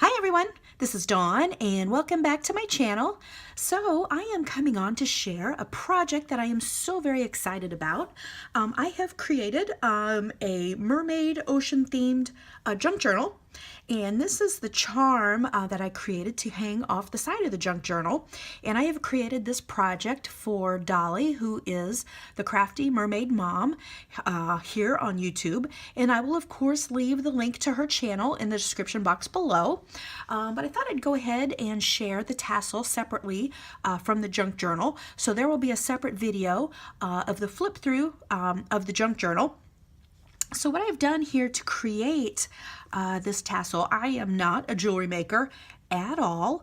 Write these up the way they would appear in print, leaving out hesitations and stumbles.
Hi everyone, this is Dawn and welcome back to my channel. So I am coming on to share a project that I am so very excited about. I have created a mermaid ocean themed junk journal, and this is the charm that I created to hang off the side of the junk journal. And I have created this project for Dolly, who is the Crafty Mermaid Mom here on YouTube. And I will of course leave the link to her channel in the description box below. But I thought I'd go ahead and share the tassel separately from the junk journal. So there will be a separate video of the flip through of the junk journal. So what I've done here to create this tassel, I am not a jewelry maker at all.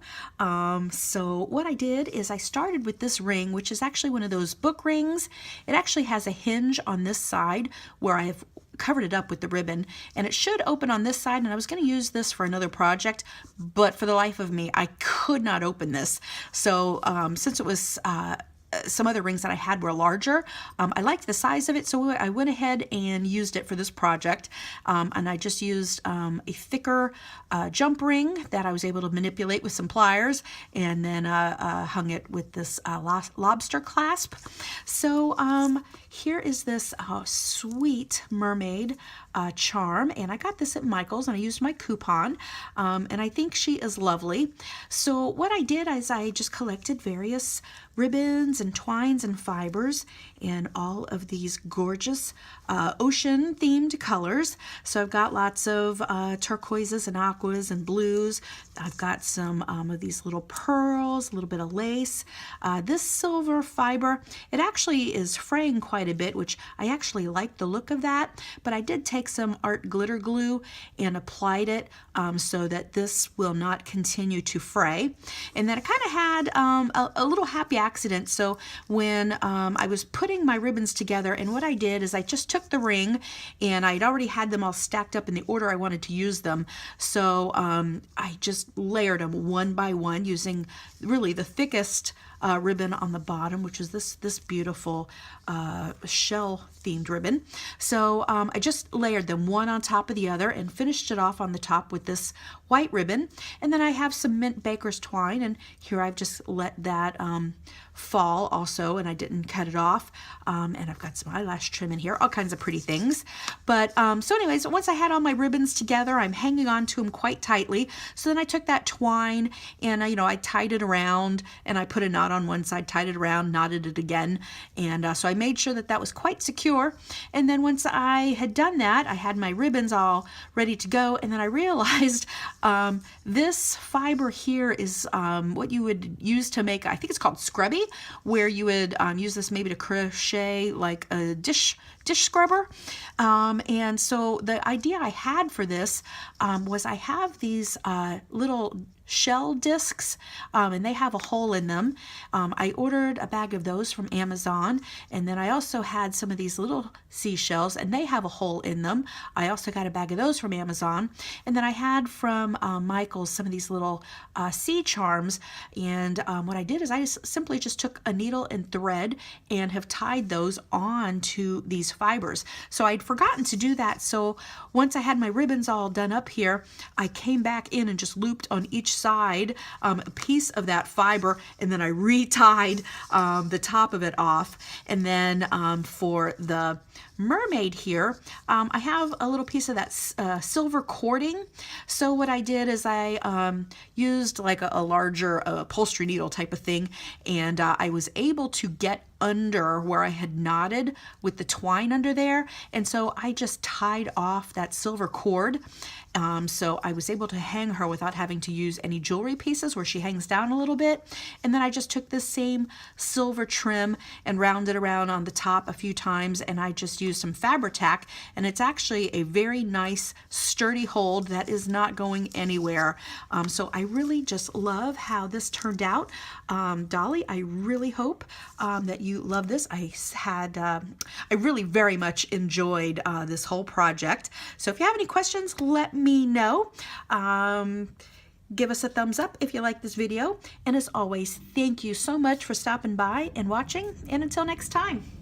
So what I did is I started with this ring, which is actually one of those book rings. It actually has a hinge on this side where I have covered it up with the ribbon, and it should open on this side, and I was going to use this for another project, but for the life of me I could not open this. So since it was some other rings that I had were larger, I liked the size of it, so I went ahead and used it for this project. And I just used a thicker jump ring that I was able to manipulate with some pliers, and then hung it with this lobster clasp. So here is this sweet mermaid charm, and I got this at Michael's, and I used my coupon, and I think she is lovely. So what I did is I just collected various ribbons and twines and fibers and all of these gorgeous ocean themed colors. So I've got lots of turquoises and aquas and blues. I've got some of these little pearls, a little bit of lace. This silver fiber, it actually is fraying quite a bit, which I actually like the look of that, but I did take some art glitter glue and applied it so that this will not continue to fray. And then I kind of had a little happy accident. So when I was putting my ribbons together, and what I did is I just took the ring, and I'd already had them all stacked up in the order I wanted to use them. So I just layered them one by one using really the thickest ribbon on the bottom, which is this beautiful shell themed ribbon. So I just layered them one on top of the other and finished it off on the top with this white ribbon. And then I have some mint baker's twine, and here I've just let that fall also, and I didn't cut it off. And I've got some eyelash trim in here, all kinds of pretty things. But so anyways, once I had all my ribbons together, I'm hanging on to them quite tightly. So then I took that twine and I tied it around, and I put a knot on one side, tied it around, knotted it again. And so I made sure that that was quite secure. And then once I had done that, I had my ribbons all ready to go. And then I realized this fiber here is what you would use to make, I think it's called scrubby, where you would use this maybe to crochet like a dish scrubber. And so the idea I had for this was I have these little shell discs, and they have a hole in them. I ordered a bag of those from Amazon, and then I also had some of these little seashells, and they have a hole in them. I also got a bag of those from Amazon, and then I had from Michael's some of these little sea charms. And what I did is I simply just took a needle and thread and have tied those on to these fibers. So I'd forgotten to do that. So once I had my ribbons all done up here, I came back in and just looped on each side a piece of that fiber, and then I retied the top of it off. And then for the mermaid here, I have a little piece of that silver cording. So what I did is I used like a larger upholstery needle type of thing, and I was able to get under where I had knotted with the twine under there, and so I just tied off that silver cord. So I was able to hang her without having to use any jewelry pieces where she hangs down a little bit. And then I just took this same silver trim and rounded around on the top a few times, and I just used some Fabri-Tac, and it's actually a very nice sturdy hold that is not going anywhere. So I really just love how this turned out. Dolly, I really hope that you love this. I really very much enjoyed this whole project. So if you have any questions, let me know. Give us a thumbs up if you like this video. And as always, thank you so much for stopping by and watching. And until next time.